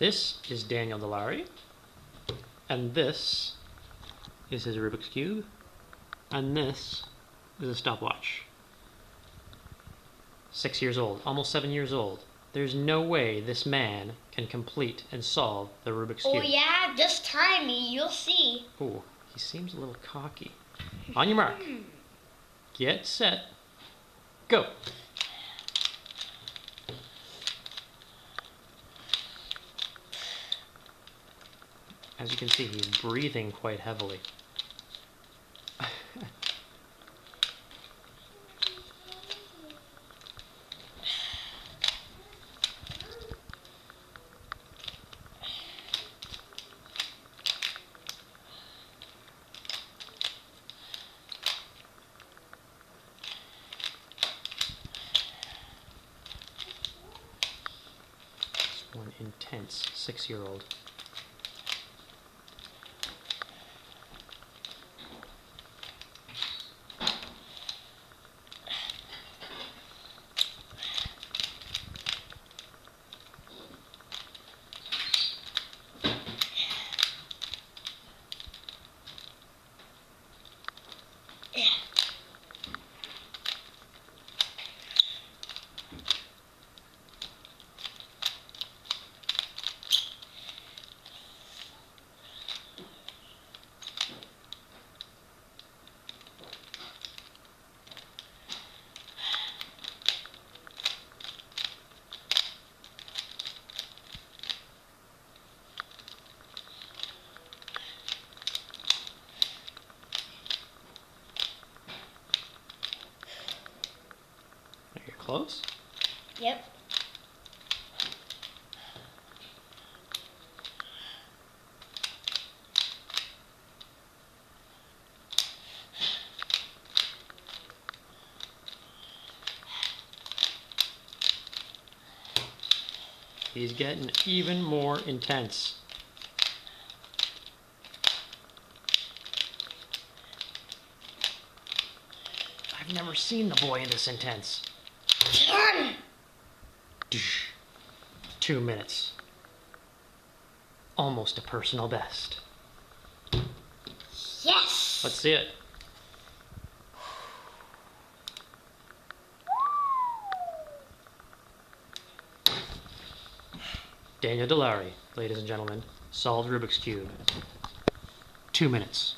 This is Daniel Delary, and this is his Rubik's Cube, and this is a stopwatch. 6 years old, almost 7 years old. There's no way this man can complete and solve the Rubik's Cube. Oh yeah, just try me, you'll see. Ooh, he seems a little cocky. On your mark. Get set. Go. As you can see, he's breathing quite heavily. One intense 6-year-old. You're close? Yep. He's getting even more intense. I've never seen the boy this intense. 2 minutes. Almost a personal best. Yes! Let's see it. Daniel Delary, ladies and gentlemen, solved Rubik's Cube. 2 minutes.